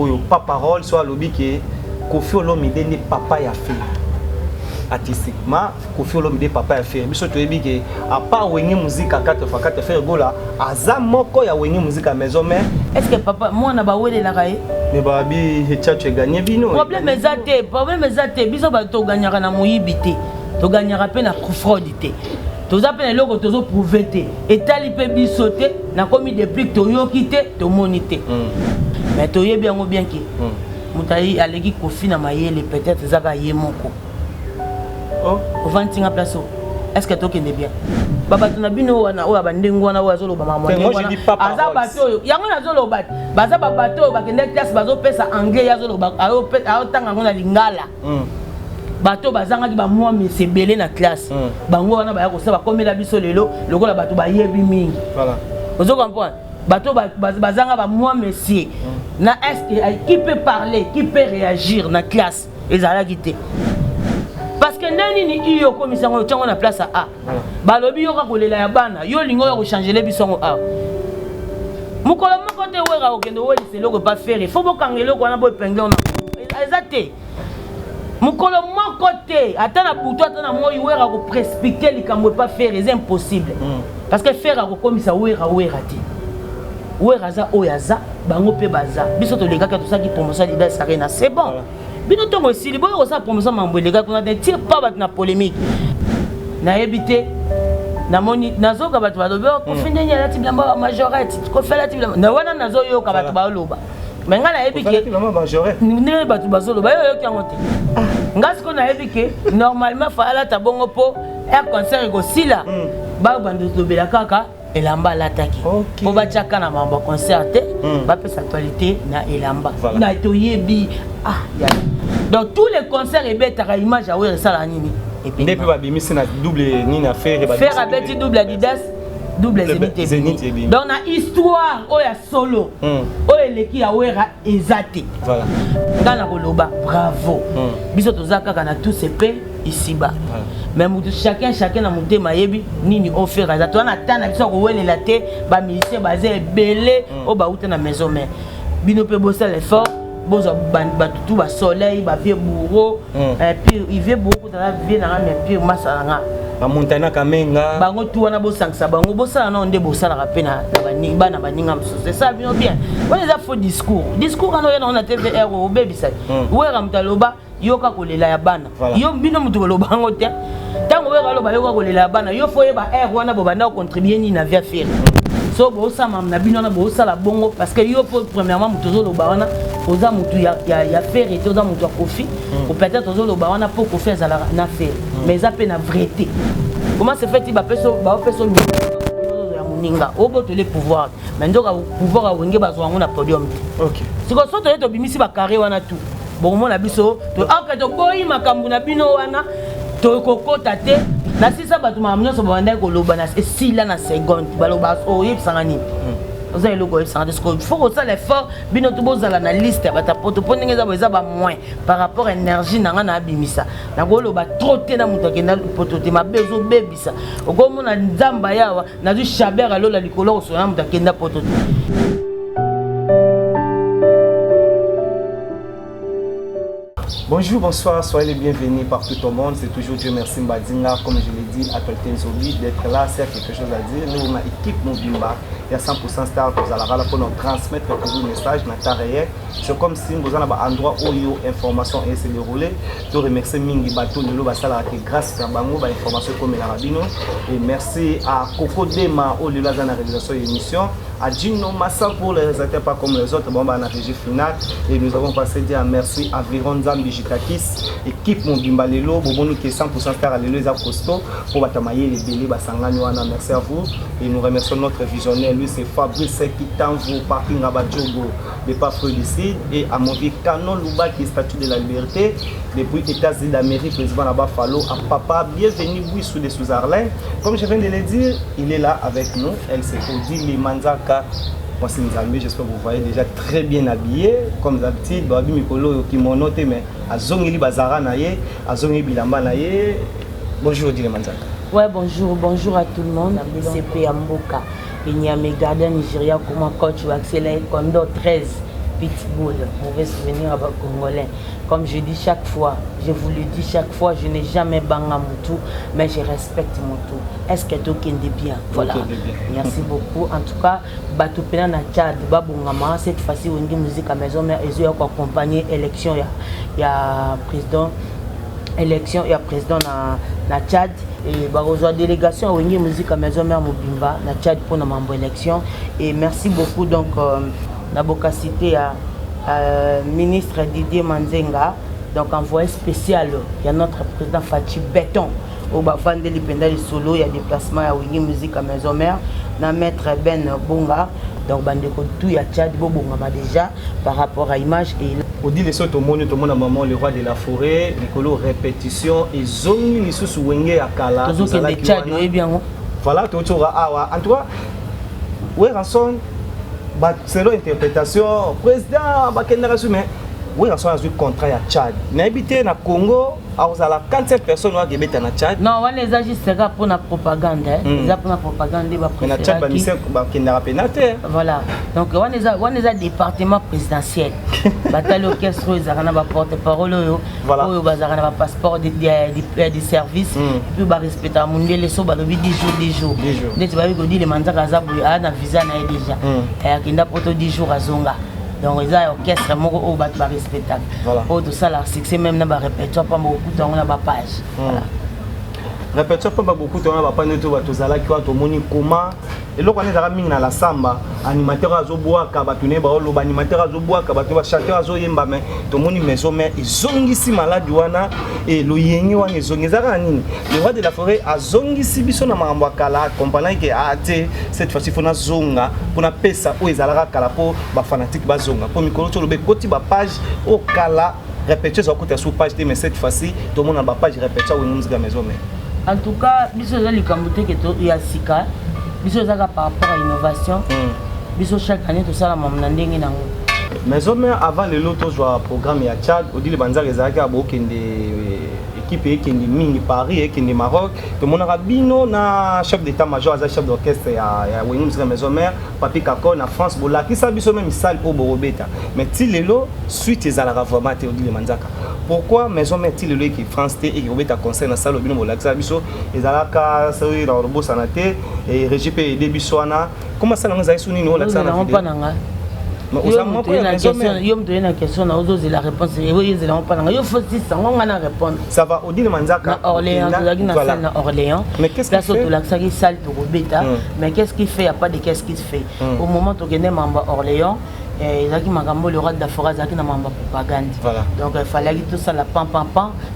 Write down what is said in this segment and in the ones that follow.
oyo pas parole soit lobby que Koffi Olomide n'est papa ya fait artistiquement Koffi Olomide papa ya fait biso to yebi que à part wengi musique à 4x4 faire gola aza moko ya wengi musique à maison mais est-ce que papa moi na ba wele la kaye mais babi tu gagné bino problème ezate biso ba to gagnera na moyibité to gagnera pe na fraude té to za pe na loko to zo prouver té etali pe biso té na komi de plus to yoki té to monité mais to yebi yango bien ki mutayi aleki Koffi na mayele peut-être zaka yemoko oh vantinga place est-ce que to kende bien baba tuna bino wana oya bandengo wana oya zolo ba mama aza bato yango na zolo bat baza ba bato ba kende classe bazo pesa anglais ya zolo ba ayo tanga ngona lingala bato bazanga ki ba moi monsieur belé na classe bango wana ba ya ko sa ba komela biso lelo lokola bato ba yebi mingi voilà ozo comprendre bato bazanga ba moi monsieur na est-ce qui peut parler qui peut réagir na classe ezala kité parce que nani ni iyo komisango tyango na place A balobi yo ka kolela ya bana yo lingo ya ko changer le bisongo A mukolo moko te wera okendo weli c'est loko pas faire faut bokangelo ko na bo epingle on exacté mukolo moko te atana puto atana moyi wera ko précipiter likambo pas faire c'est impossible parce que faire ko komisa wera ti wera za oyaza bango pe baza biso to leka ka to saki promotion d'idée sarena c'est bon bino tongo aussi libo ko sa promotion mambo les gars qu'on ne tire pas bat na polémique na éviter na moni nazo ka bat balobi ko findenya la tiblamba majorette ko fait la tiblamba na wana nazo yo ka bat baloba mais nga na éviter majorette ne bat bazoloba yo ki angote ngas ko na éviter normalement fa ala tabongo po un concert ko sila ba bando tobela kaka elamba l'attaque po ba chaka na mambo concert ba pesa actualité na elamba na toyebi ya donc tous les concerts et bête à image à ouais ça la nini et puis depuis babimi c'est na double nini à faire avec double Adidas double Zénith donc na histoire oh ya solo oh eleki ya wera ezate voilà dans koloba bravo biso tozaka kana tous ces paix ici bas même chacun na mutema yebi nini offert za toi na tana biso ko welela te ba musicien basé belé o ba uta na maison mais bino pe bossa l'effort bozo batutu ba soleil ba vieux bourreau et puis il veut beaucoup dans la vie na mais puis masalanga ba montana kamenga bango tu wana bo sangsa bango bossa na onde bossa la rapena na baninga c'est ça bien bien on les a faux discours ano na TVR au baby ça wera mtaloba yoka kolela ya bana yo bino mutu loba ngo te tango wera loba yoka kolela ya bana yo foye ba air wana bo banda contribuer ni na via faire so bo sa mam na bino na bo sa la bongo parce que yo premièrement mutu zo loba wana oza mutu ya faire et oza mutu ya Koffi ou peut-être ozo loba wana pour Koffi za na faire mais ça pe na vérité comment se fait il ba peso ya muninga obo to les pouvoirs mais ndoka pouvoir a wenge bazwa ngo na podium OK siko so to bimisi ba carré wana tout bon mon abiso to aka to boyi makambu na bino wana to kokota te na sisa batu mamnyo so banda ko loba na sila na seconde baloba o yebsanga ni oza eloko yebsanga de ce faut que ça l'effort bino to bozala na liste bata poto poninga za boza ba moins par rapport à énergie nanga na abimisa na ko loba trop te na muto kenda poto te mabezo bebisa okomo na nzamba yawa na du chabert alola likolo so na muto kenda poto. Bonjour, bonsoir, soyez les bienvenus partout au monde. C'est toujours Dieu merci Mbadinga. Comme je l'ai dit, actualité Nzobi, d'être là, c'est quelque chose à dire. Nous, on a équipe Mobimba. Il y a 100% stars pour la pour nous transmettre un message dans ta réelle. C'est comme si nous avons un endroit où il y a information et c'est déroulé. Je remercie Mingi Bato de l'eau, grâce à Bango, information comme la Rabino. Et merci à Coco Dema, au lieu de la réalisation de l'émission. À Gino Massa pour les résultats pas comme les autres. Bon, on a régi final. Et nous avons passé dire merci à Viron Zambi Jikakis, équipe Mobimba Lelo, Bobonu qui est 100% star à Lelo, ils ont costaud pour batamailler les délais. Merci à vous. Et nous remercions notre visionnaire. Lui, c'est Fabrice qui t'envoie parking à Badjogo, de pas d'ici. Et à mon vieux Canon Louba qui est statue de la liberté. Depuis États-Unis d'Amérique, président là-bas, Falo, à papa, bienvenue, oui, sous des sous-Arlènes. Comme je viens de le dire, il est là avec nous. Elle s'est dit les Manzaka. Moi, c'est Nzambe, j'espère que vous voyez déjà très bien habillé. Comme d'habitude, Babi Mikolo qui m'ont noté, mais à Zongeli Bazara Naye, à Zongeli Bilamba Naye. Bonjour, Dile Manzaka. Ouais, bonjour à tout le monde. C'est P. Amboka. Il y a mes gardiens Nigeria, comment coach ou accéléré Kondo 13. Pitbull, mauvais souvenir à Congolais. Comme je dis chaque fois, je vous le dis chaque fois, je n'ai jamais banga Moutou, mais je respecte Moutou. Est-ce que tu es bien? Voilà. Merci beaucoup. En tout cas, Batou Pena na Tchad, Babungama, cette fois-ci, Wengi Musique à Maison Mère, ils ont accompagné l'élection, il y a président, élection, il y a président na Tchad. Et bah, aux délégation à Wengi Musique à Maison Mère Mobimba, na Tchad pour la membre élection. Et merci beaucoup. Donc, la cité à ministre Didier Manzenga, donc envoyé spécial, il y a notre président Fachi Béton au Bafande Lipenda Solo, il y a déplacement à Wengi Musique à Maison Mère, na maître Ben Bonga, donc bandeko tout il y a Tchad Bobongama déjà par rapport à l'image et on dit les autres au monde maman le roi de la forêt, Nicolo répétition et zongi ni sous Wenge Akala. Tout ce qui est Tchad et bien. Voilà tout awa. En tout cas, ouais rançon, selon interprétation, président Bakenda Rasumé, ouais rançon a eu contrat à Tchad. N'habité na Congo. Alors, à 45 personnes qui habitent en Tchad. Non, on les agit pour la propagande. Ils pour la propagande. Mais en Tchad, qui n'a pas pénaté. Voilà. Donc, on les a département présidentiel. Bataille orchestre, ils ont porte-parole. Voilà. Ils ont passeport des services. Et puis, ils respectent la monde. Les sauts, 10 jours. Les les mandats à la visa déjà. Et qui n'a pas 10 jours à Zonga. Donc, ils ont orchestre au bas respectable. Pour tout ça, c'est même dans la répétition, pas beaucoup dans la page. Répétition, pas beaucoup dans la page, nous avons tous qui ont moni comment. Et là, on est dans la samba, animateur à Zoboa, Kabatune, animateur à Zoboa, Kabatune, chanteur à Zoyemba, mais tout le monde maison, mais ils ont ici malade, et le yengi, ils ont le roi de la forêt a zongi si biso na mambakala, compagnie que cette fois-ci, il faut na zonga, pour na pesa, ou ils allaient kala pour ba fanatique ba zonga, pour micro sur le côté ba page au kala, répéter sur côté sur page, mais cette fois-ci, tout le monde a ba page répéter ou nous maison. En tout cas, biso les kambote que il y a sika. Biso zaka par rapport à l'innovation, biso chaque année tout ça la maman ndenge nango. Mais avant le loto jouer programme ya Tchad, on dit les banza rezaka bokende équipe qui est mingi Paris et qui est Maroc. Tout le monde a bino na chef d'état-major, chef d'orchestre ya Wengi Musique Maison Mère, Papi Kako na France bola qui ça biso même salle au Borobeta. Mais ti lelo suite les ala vraiment te dit les manzaka. Pourquoi Maison Mère ti lelo qui France et qui Robeta concert na salle bino bola ça biso les ala ka seri na robo sanate et RGP de bisoana. Comment ça nga zaisuni no la ça na mais yo me donne la question na ozo la réponse et oui ils l'ont pas yo faut si ça on va répondre ça va au dit le manzaka Orléans na Orléans mais qu'est-ce qu'il fait là ça qui salle pour Robeta mais qu'est-ce qu'il fait il y a pas de qu'est-ce qu'il fait au moment où on est membre Orléans et Zaki Magambo le roi de la forêt Zaki na mamba propagande donc il fallait tout ça la pam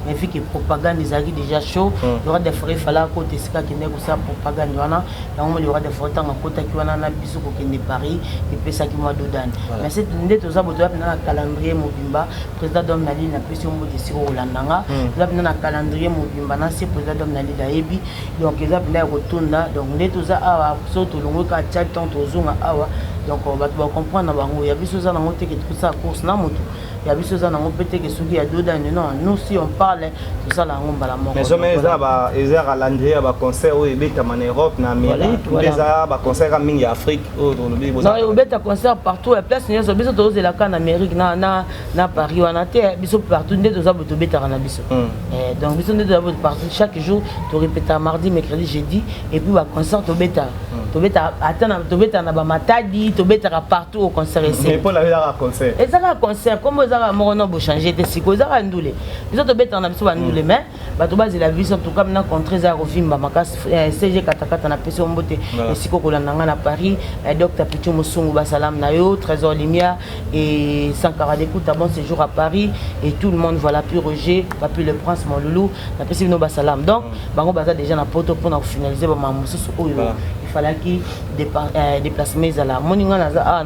mais vu que propagande Zaki déjà chaud le roi de la forêt fallait côté sika qui n'est que ça propagande wana donc le roi de la forêt tanga côté qui wana na biso ko kende Paris et puis ça qui moi dodan mais c'est ndé tout ça boto na calendrier mobimba président d'homme nali na pesi mo de siro olandanga là na calendrier mobimba na c'est président d'homme nali da ebi donc ils a bien retourna donc ndé tout ça a soto longo ka chat tant tozunga awa donc on va comprendre bango ya biso za na moté que tout ça course na moto ya biso za na moté que suki ya dodan non nous si on parle tout ça la ngomba la mort mais jamais za ba ezera calendrier ba concert au beta en Europe na Amérique tous les ba concert en mingi Afrique au dans le bibo non au beta concert partout la place ni biso tozo la en Amérique na Paris wana te biso partout ndé toza boto beta na biso donc biso ndé toza boto partout chaque jour to répéter mardi mercredi jeudi et puis ba concert to beta attends to beta na ba matadi to beta partout au concert ici mais pour la concert et ça va concert comme vous avez mono bo changer de siko za ndule biso to beta na biso ba ndule mais ba to base la vie en tout cas na contre za rovimba makas CG katakata na peso mbote et siko ko landanga na Paris docteur Pichu Musungu ba salam na yo Trésor Limia et Sankara d'écoute bon séjour à Paris et tout le monde voilà puis Roger papi le prince mon loulou na peso no ba salam donc bango baza déjà na poto pour finaliser ba mamususu oyo fallait qu'il déplacement là moninga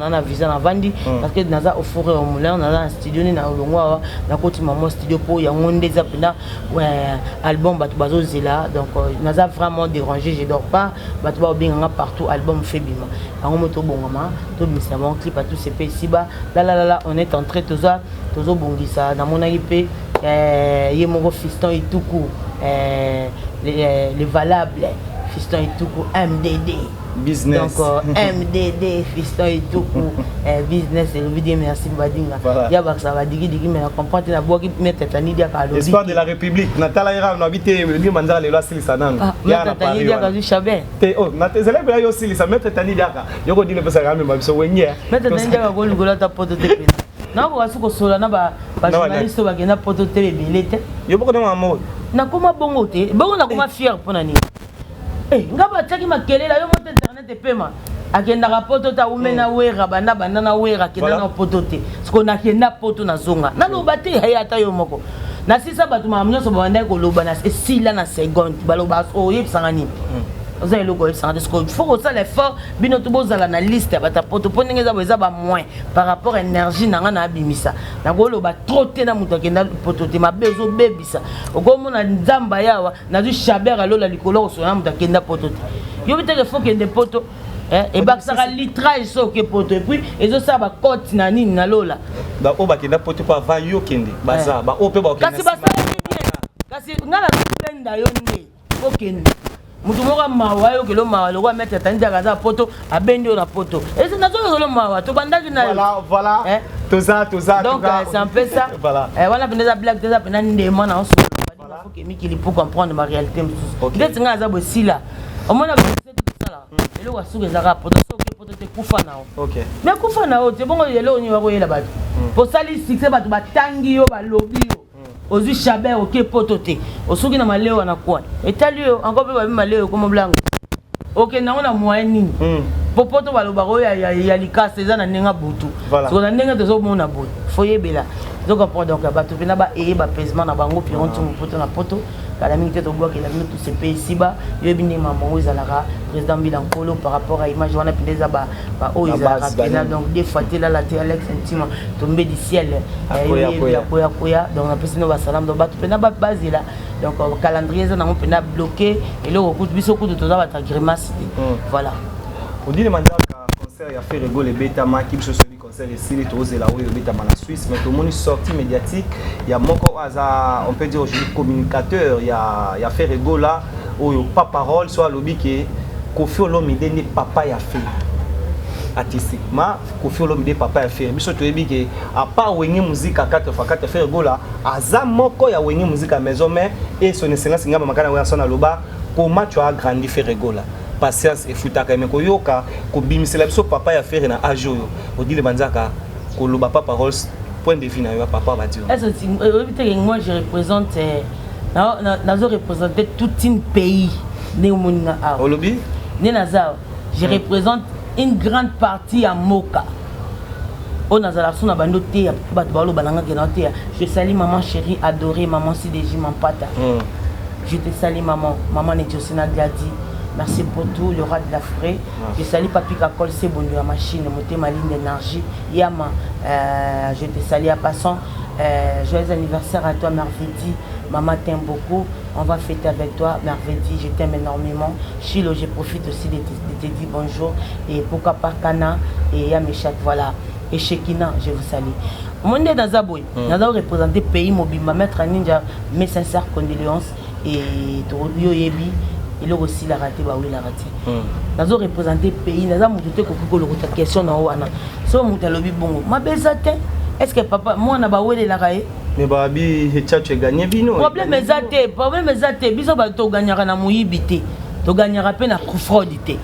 na visa na vandi parce que naza au fourré au moulin naza un studio ni na longwa na koti maman studio pour ya ngonde za pena album batu bazo zela donc naza vraiment dérangé je dors pas batu ba binga partout album fait bima bango moto bongama to misa mon clip à tous ces pays ici bas là on est en train tozo bongisa na mona ipé yemoko fiston ituku les valables fiston ituku MDD business. Donc MDD fiston et tout pour business et le dire merci Badinga. Il y a ça va dire mais la comprendre la bois qui met Tani dia ka lobby. Histoire de la République. Natala ira on habité le mandat le lasi lisanana. Ya na Tani dia ka du chabin. Te oh na te zela bla yo aussi lisa mettre Tani dia ka. Yoko dile pesa ga me so wenye. Mettre Tani dia ka go lugola ta poto te pena. Na ko wasu ko sola na ba journaliste ba gena poto te belete. Yo boko de mamo. Na koma bongo te. Bongo na koma fier pona ni. Ngaba taki makelela yo moto internet epema akendaka poto ta umena wera banda na wera kenda na poto te siko na kenda poto na zonga na loba te hayata yo moko na sisa batu mamnyo so banda ko loba na sila na seconde baloba o yebsanga ni oza eloko yebsanga siko faut que ça l'effort bino to bozala na liste bata poto po ndenge za ba moins par rapport à énergie nanga na abimisa na ko loba trop te na muto kenda poto te mabezo bebisa okomo na nzamba yawa na du chabert alola likolo so na muto kenda poto te yo biteke faut kende poto et bah ça a litrage so que poto et puis et ça ba côte na nini na lola ba o ba kenda poto pa va yo kende baza ba o pe ba kenda kasi ba ça bien kasi ngala penda yo nde o kende mutu moko mawa yo kelo mawa lo mettre tandi kaza poto abendi na poto et c'est nazo lo mawa to bandaki na voilà tout ça donc c'est un peu ça voilà pendeza blague déjà pendant ndema na so il faut que Miki pour comprendre ma réalité peut-être nga za bosi là au moins et le wasu ezaka potentiel que peut-être kufa nao OK mais kufa nao te bongo yelo ni wako yela batu pour sali succès batu batangi yo ba lobby yo ozu chabert OK potote osuki na maleo na kwa etali yo encore pe ba maleo comme blanc OK na ona moyen nini popoto ba loba ko ya likase za na nenga butu so na nenga tezo mona butu foyebela donc après donc batu pena ba ba pesement na bango puis on tuma poto na poto la minute de bois qui a mis tous ces pays ici-bas, il y a bien maman Ozalara, président Bilancolo par rapport à l'image, on a pris des abats, donc des fois, là, la télé, Alex intime, tombé du ciel, donc on a pris nos salam, donc on a basé là, donc le calendrier, on a bloqué, et là, on a beaucoup de temps à ta grimace, voilà. On dit le mandat concert, il a fait rigoler Betama, qui se concert ici, les Tours et là où il y a la Suisse, mais tout le monde est sorti médiatique. Il y a Moko Aza, on peut dire aujourd'hui communicateur, il y a fait rigoler là, où il n'y a pas parole, soit lobby qui est Kofi Olomide n'est papa y a fait. Artistiquement, Kofi Olomide papa y a fait. Mais surtout, il à part Wengi musique à 4x4 fait rigoler là, Aza Moko y a Wengi musique à maison, mais et son excellence, il y a Makana Wenson à Loba, comment tu as grandi fait rigoler. Patience et futaka mais koyoka ko bimisela biso papa ya faire na ajoyo odile banzaka ko loba pas parole point de vue na yo papa va dire moi je représente nazo représenter tout un pays né moninga a olobi né nazao je représente une grande partie à Moka on a la sona bando te ba balo balanga ke na te je salue maman chérie adorée maman Sidéji Mampata je te salue maman Netosina Gladi. Merci pour tout, le roi de la forêt. Je salue Papi Kakol, c'est bon, la machine, monter ma ligne d'énergie. Yama, je te salue à passant. Joyeux anniversaire à toi, Mervedi. Maman t'aime beaucoup. On va fêter avec toi, Mervedi. Je t'aime énormément. Chilo, je profite aussi de te dire bonjour. Et pourquoi pas Kana et Yamechat, voilà. Et Shekina, je vous salue. Mon nez dans Zaboui, nous avons représenté le pays mobile. Ma maître Ninja, mes sincères condoléances. Et Yoyebi. Il a aussi la raté, bah oui, la raté. Nous avons représenté le pays, nous avons montré que la question est là. Si on a lobby bon, ma belle zate, est-ce que papa, moi, on a bah oui, la raté. Mais babi, tu as gagné bino. Problème est zate, biso ba to gagnera na moyibité, to gagnera pe na fraudité.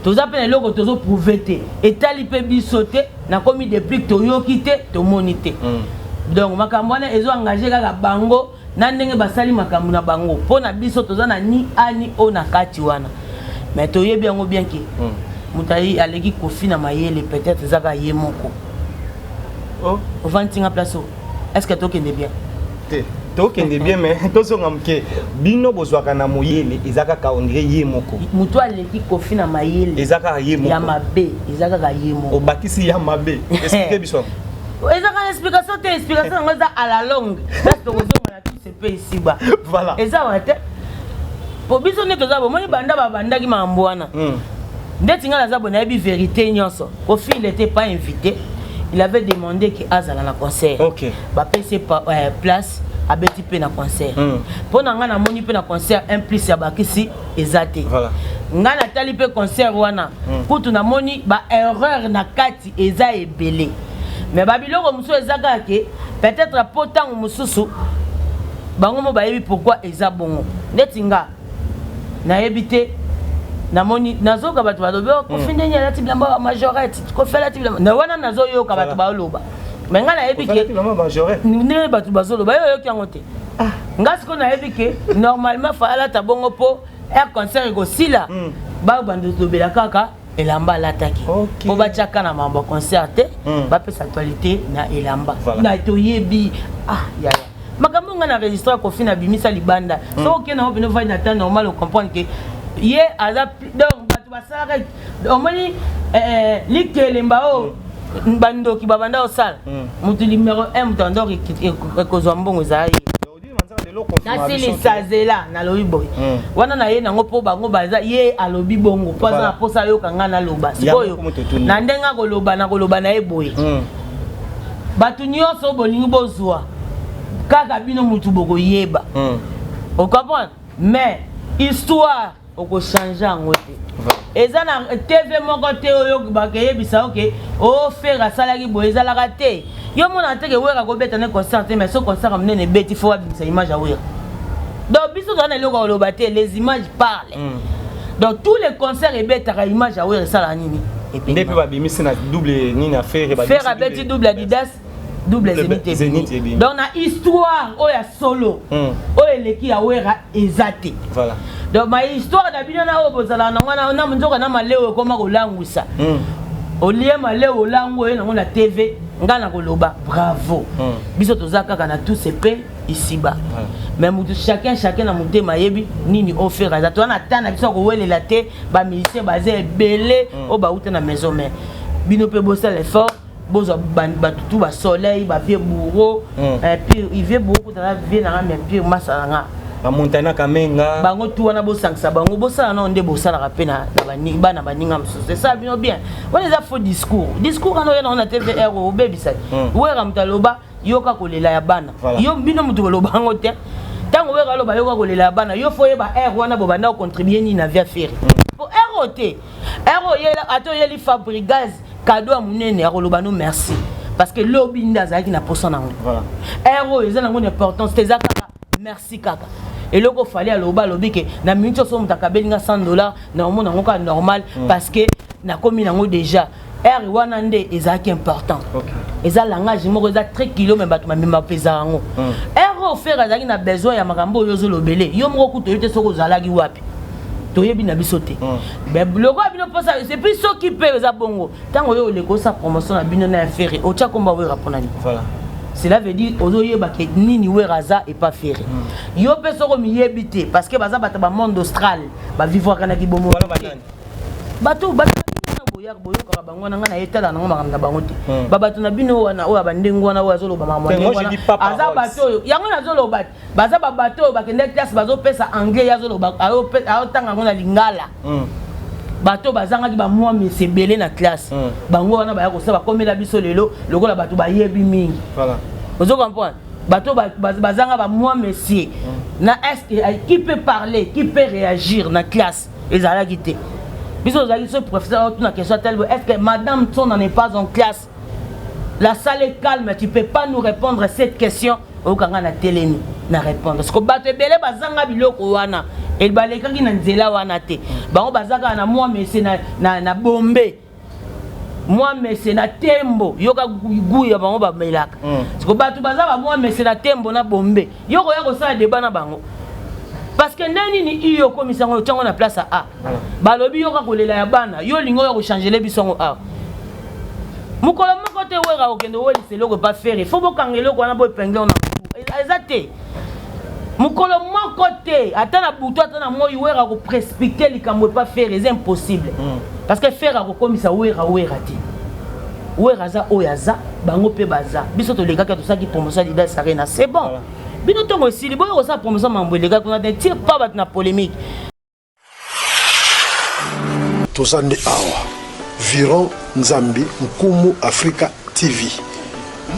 To zapena loko to zo prouver et tali pe bisoté na komi depuis to yokité to monité. Donc makambo na ezo engagé kaka bango. Nandenge basali makambu na bango pona biso tozana ni ani ona kati wana mais toyebi yango bien ki mutayi aleki Kofi na mayele peut-être zaka yemoko oh vantinga place est-ce que tokende bien tokende bien mais tozonga mke bino bozwaka na moyele ezaka ka ondire yemoko mutu aleki Kofi na mayele ezaka yemoko ya mabe ezaka yemoko obakisi ya mabe expliquez biso ezaka explication ngoza à la longue parce que ici bas voilà et ça va être pour biso ne toza bo moni banda ki mambo wana ndeti ngala za bona yebi vérité nyonso Kofi il était pas invité il avait demandé que azala na concert. OK. Ba pese place a beti pe na concert. Pour nga na moni pe na concert implice ya bakisi ezate. Voilà. Nga na tali pe concert wana. Kutu na moni ba erreur na kati eza ebele. Mais babiloko musu ezaka ke peut-être potango mususu bango mo bayebi pourquoi eza bongo. Netinga na ebité na moni nazoka bato balobi ko findenya la tiblamba majorette ko fela tiblamba na wana nazoyoka bato baloba mais nga na yebi ke ne bato bazoloba yo ki angote nga siko na yebi ke normalement fala ta bongo po air concert ko sila ba bando lobela kaka elamba lataki po ba chaka na mambo concert ba pesa actualité na elamba na to yebi ya makambo nga na registre ko fina bimisa libanda so ke na opino va na temps normal on comprendre que ye aza donc batu basara omoni likelemba o bandoki babanda osala mutu numéro 1 mutando ekozwa mbongo zayi nasili sazela na lobi boy wana na ye nango po bango baza ye alobi bongo po aza na posa yoka nga na loba sikoyo na ndenga koloba na koloba na ye boy batu nyonso bolingi bozwa kaka bino mutu bokoyeba o comprendre mais histoire oko changer en côté eza na TV moko te oyo bakeye bisa OK o faire salaki bo eza la raté yo mona te ke wera ko beta na concert mais so concert amene beti fo abisa image a wera donc biso dans le logo lo baté les images parlent donc tous les concerts et beta ka image a wera sala nini et puis depuis babimisi na double nini affaire ba faire abeti double Adidas double Zénith. Donc na histoire oya solo oya leki ya wera ezate voilà. Donc ma histoire d'abino na obozala na ngwana na munzoka na maleo koma kolangwisa olie maleo lango na ngona TV ngana koloba bravo biso tozaka kana tout se paix ici bas mais mutu chacun na mutema yebi nini offert za to na tana biso ko welela te ba musicien bazé belé o ba uta na maison mais bino pe bossa l'effort bozo batutu ba soleil ba vieux bourreau puis il vieux bourreau dans la vie na mais puis masanga ba montana kamenga bango tu wana bo sangsa bango bossa na onde bossa na rapena na bani bana baninga mso c'est ça bino bien on les a faux discours ano yana on a TVR au baby ça wera mtaloba yoka kolela ya bana yo bino mutu koloba ngo te tango wera loba yoka kolela ya bana yo foye ba air wana bo banda contribuer ni na via faire pour erote ero yela ato yeli Fabrigaz cadeau à munene ya koloba no merci parce que lobby ndazaki na posa nango voilà ero eza nango importance te za kaka merci kaka et loko fallait aloba lobi ke na minute so mutaka belinga $100 na omona ngo ka normal parce que na komi nango déjà er wana nde ezaki important eza langage moko eza très kilo mais bato mamema pesa ngo ero faire azaki na besoin ya makambo yo zo lobele yo moko kuto yote soko zalaki wapi toyebi na biso te mais logo bino posa c'est plus ceux qui paient za bongo tango yo leko sa promotion na bino na faire o tia komba wera ponani voilà cela veut dire ozoyeba ke nini wera za et pas faire yo pe soko miyebite parce que baza bata ba monde austral ba vivre kana ki bomo bato boyar boyoka bango na ngana etala na ngoma na bango te babato na bino wana oya bandengo wana oya zolo ba mama wana aza bato yango na zolo bat baza babato ba kende classe bazo pesa anglais ya zolo ba ayo tanga ngona lingala bato bazanga ki ba moi mais c'est belé na classe bango wana ba ya ko saba komela biso lelo lokola bato ba yebi mingi voilà ozo comprendre bato bazanga ba moi monsieur na est qui peut parler qui peut réagir na classe ezala kité biso zali ce professeur tout na question telle est-ce que madame Tson n'est pas en classe la salle est calme tu peux pas nous répondre à cette question au kanga na teleni na répondre parce que bato belé bazanga biloko wana et baleka ki na nzela wana te bango bazaka na moi mais c'est na bombe moi mais c'est na tembo yoka guya bango ba melaka parce que bato bazaba moi mais c'est na tembo na bombe yoko ya ko sa débat na bango parce que nani ni iyo komisango tongo na place a balobi yoka kolela ya bana yo lingo ya ko changer le bisongo a mukolo moko te wera okendo woli c'est loko pas faire faut bokangelo ko na bo epingle na exacté mukolo moko te atana buto atana moyi wera ko précipiter likambo pas faire c'est impossible parce que faire ko komisa wera te wera za oyaza bango pe baza biso to lega ka to saki promotion d'Adidas Arena c'est bon voilà. Bino tongo aussi libo ko sa promotion mambo lega ko na tire pas bat na polémique tosande awa Viron Nzambi Nkumu Africa TV.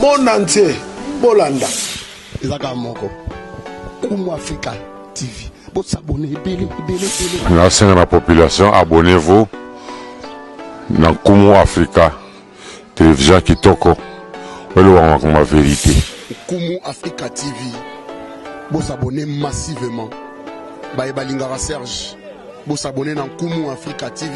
Mon entier, Bolanda. Ezaka moko. Kumu Africa TV. Vous s'abonnez, Merci à la population, abonnez-vous dans Kumu Africa télévision Kitoko. Voilà ma vérité. Kumu Africa TV. Vous s'abonnez massivement. Baye Balingara Serge. Vous s'abonnez dans Kumu Africa TV.